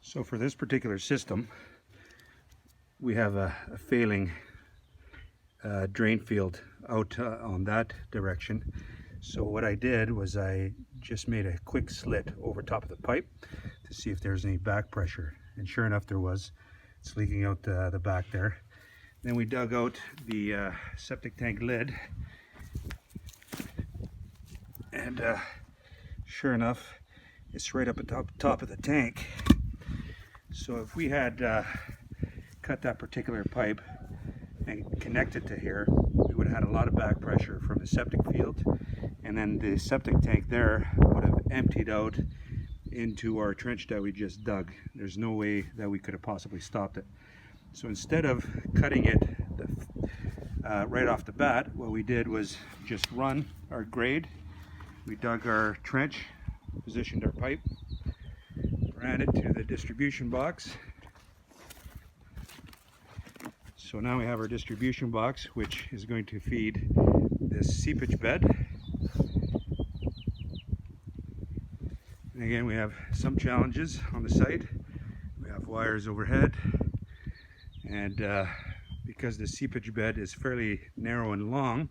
So for this particular system, we have a failing drain field out on that direction. So what I did was I just made a quick slit over top of the pipe to see if there's any back pressure, and sure enough there was. It's leaking out the back there. Then we dug out the septic tank lid, and sure enough it's right up at the top of the tank. So if we had cut that particular pipe and connected to here, we would have had a lot of back pressure from the septic field, and then the septic tank there would have emptied out into our trench that we just dug. There's no way that we could have possibly stopped it. So instead of cutting it right off the bat, what we did was just run our grade. We dug our trench, positioned our pipe, ran it to the distribution box. So now we have our distribution box, which is going to feed this seepage bed. And again, we have some challenges on the site. We have wires overhead, and because the seepage bed is fairly narrow and long,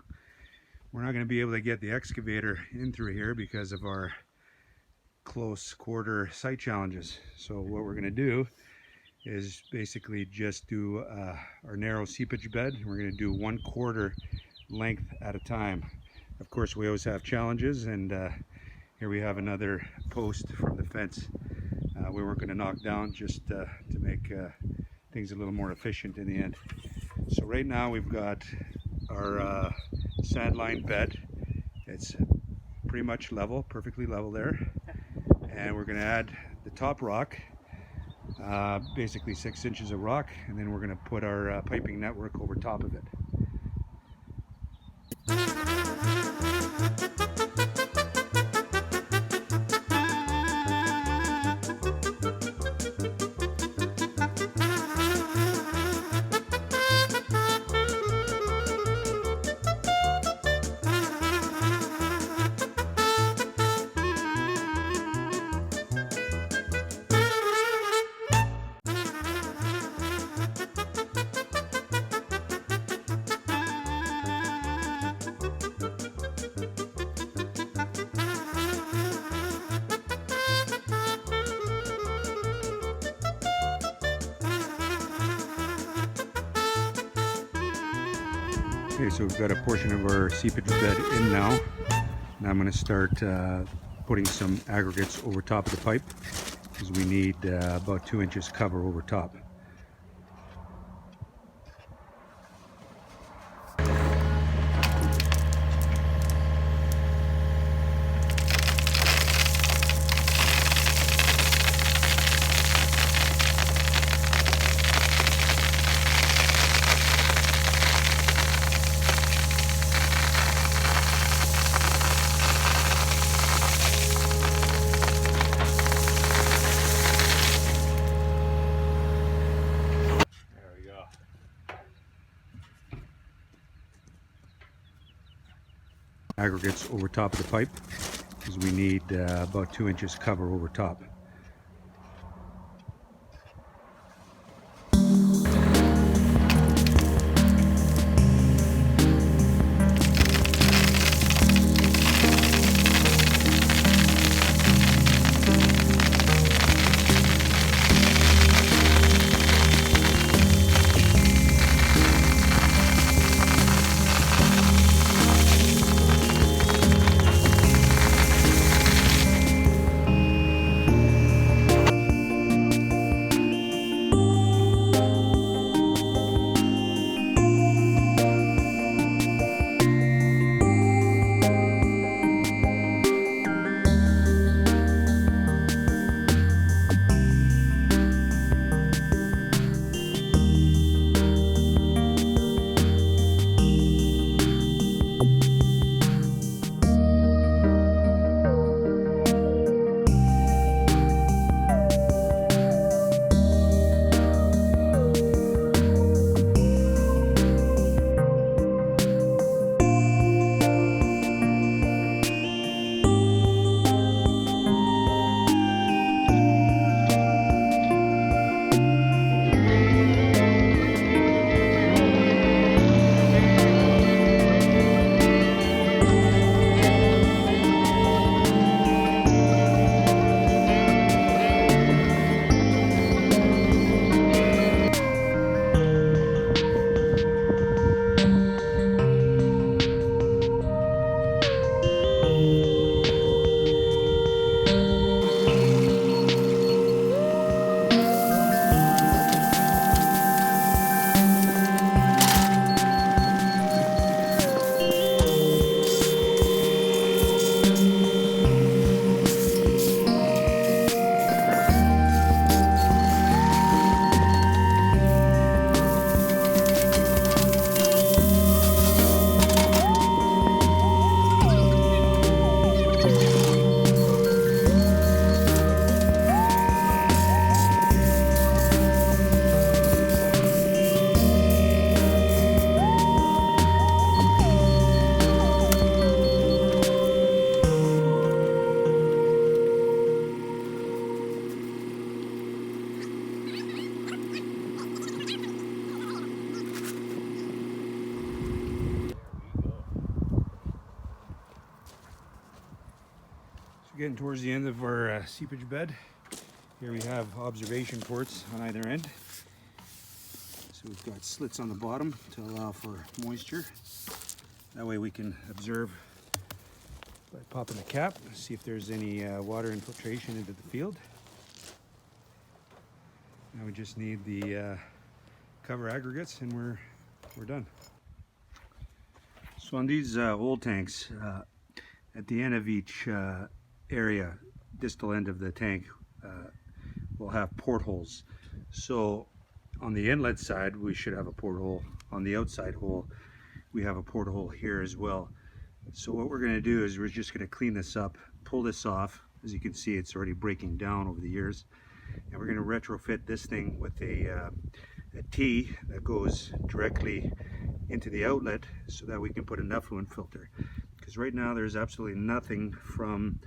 we're not going to be able to get the excavator in through here because of our close quarter site challenges. So what we're going to do is basically just do our narrow seepage bed. We're going to do 1/4 length at a time. Of course, we always have challenges, and here we have another post from the fence we weren't going to knock down, just to make things a little more efficient in the end. So right now we've got our sand line bed. It's pretty much level, perfectly level there, and we're going to add the top rock, basically 6 inches of rock, and then we're going to put our piping network over top of it. Okay, so we've got a portion of our seepage bed in now. Now I'm going to start putting some aggregates over top of the pipe, because we need about 2 inches cover over top. Aggregates over top of the pipe, because we need about 2 inches cover over top. Getting towards the end of our seepage bed. Here we have observation ports on either end. So we've got slits on the bottom to allow for moisture. That way we can observe by popping the cap, see if there's any water infiltration into the field. Now we just need the cover aggregates and we're done. So on these old tanks, at the end of each area, distal end of the tank, we'll have portholes. So on the inlet side, we should have a porthole. On the outside hole, we have a porthole here as well. So what we're going to do is we're just going to clean this up, pull this off. As you can see, it's already breaking down over the years. And we're going to retrofit this thing with a T that goes directly into the outlet so that we can put an effluent filter. Because right now there's absolutely nothing from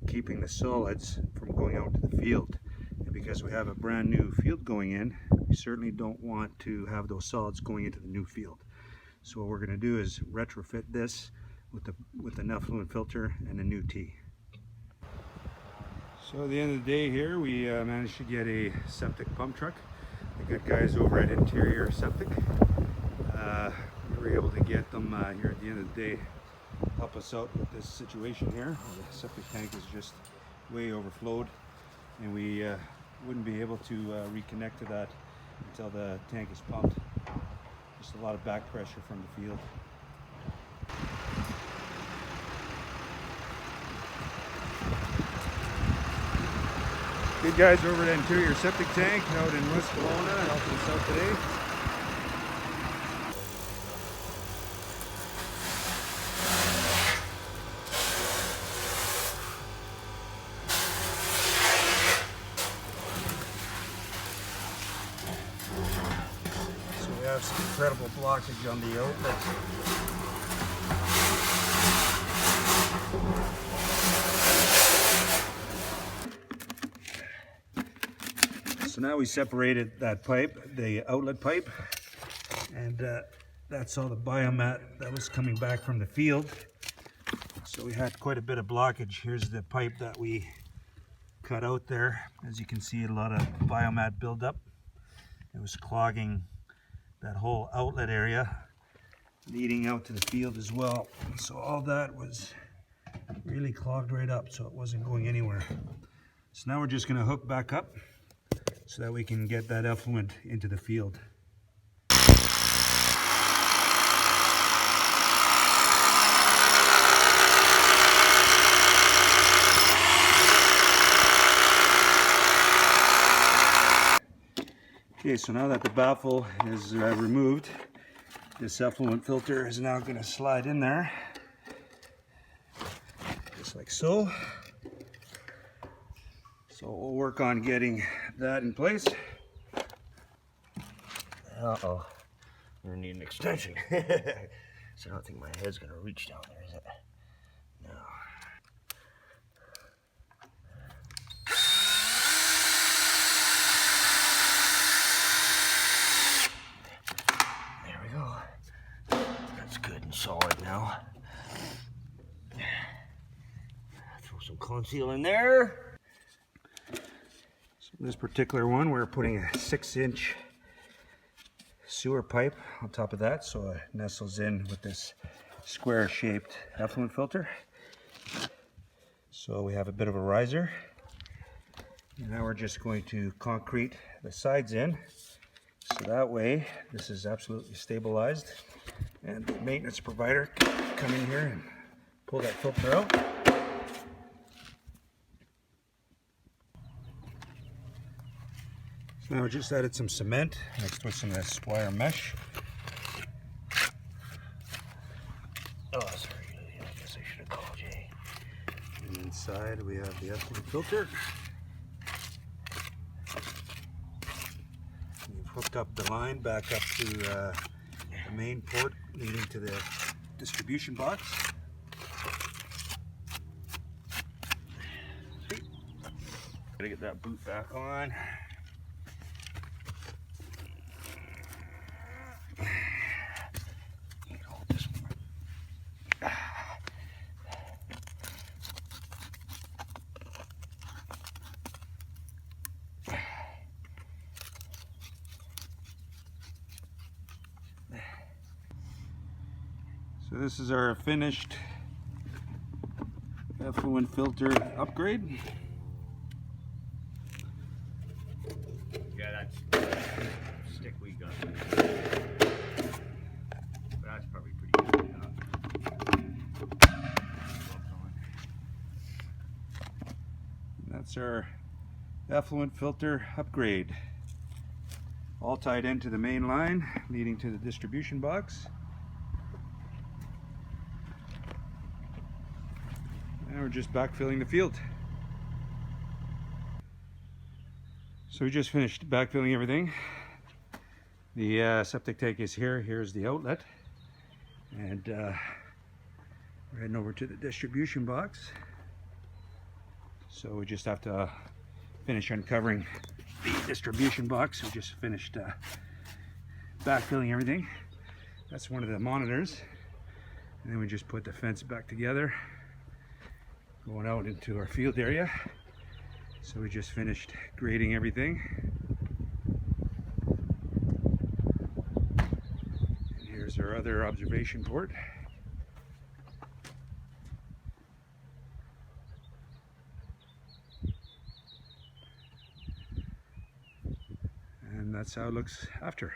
keeping the solids from going out to the field. And because we have a brand new field going in, we certainly don't want to have those solids going into the new field. So what we're going to do is retrofit this with an effluent filter and a new T. So at the end of the day here, we managed to get a septic pump truck. The good guys over at Interior Septic, we were able to get them here at the end of the day, help us out with this situation here. The septic tank is just way overflowed, and we wouldn't be able to reconnect to that until the tank is pumped. Just a lot of back pressure from the field. Good guys over at Interior Septic Tank out in West Kelowna helping us out today. So we have some incredible blockage on the outlet. So now we separated that pipe, the outlet pipe, and that's all the biomat that was coming back from the field. So we had quite a bit of blockage. Here's the pipe that we cut out there. As you can see, a lot of biomat buildup. It was clogging that whole outlet area, leading out to the field as well. So all that was really clogged right up, so it wasn't going anywhere. So now we're just going to hook back up so that we can get that effluent into the field. Okay, so now that the baffle is removed, this effluent filter is now going to slide in there, just like so. So we'll work on getting that in place. Uh-oh, we're gonna need an extension. So I don't think my head's gonna reach down there, is it? No. There we go. That's good and solid now. Throw some conceal in there. This particular one, we're putting a 6-inch sewer pipe on top of that, so it nestles in with this square-shaped effluent filter. So we have a bit of a riser. And now we're just going to concrete the sides in, so that way this is absolutely stabilized, and the maintenance provider can come in here and pull that filter out. Now we just added some cement mixed with some of this wire mesh. Oh, sorry, I guess I should have called you. And inside we have the effluent filter. We've hooked up the line back up to the main port leading to the distribution box. Gotta get that boot back on. So this is our finished effluent filter upgrade. Yeah, that's the stick we got. But that's probably pretty good. That's our effluent filter upgrade. All tied into the main line leading to the distribution box. And we're just backfilling the field. So we just finished backfilling everything. The septic tank is here. Here's the outlet. And we're heading over to the distribution box. So we just have to finish uncovering the distribution box. We just finished backfilling everything. That's one of the monitors. And then we just put the fence back together, going out into our field area. So we just finished grading everything. And here's our other observation port. And that's how it looks after.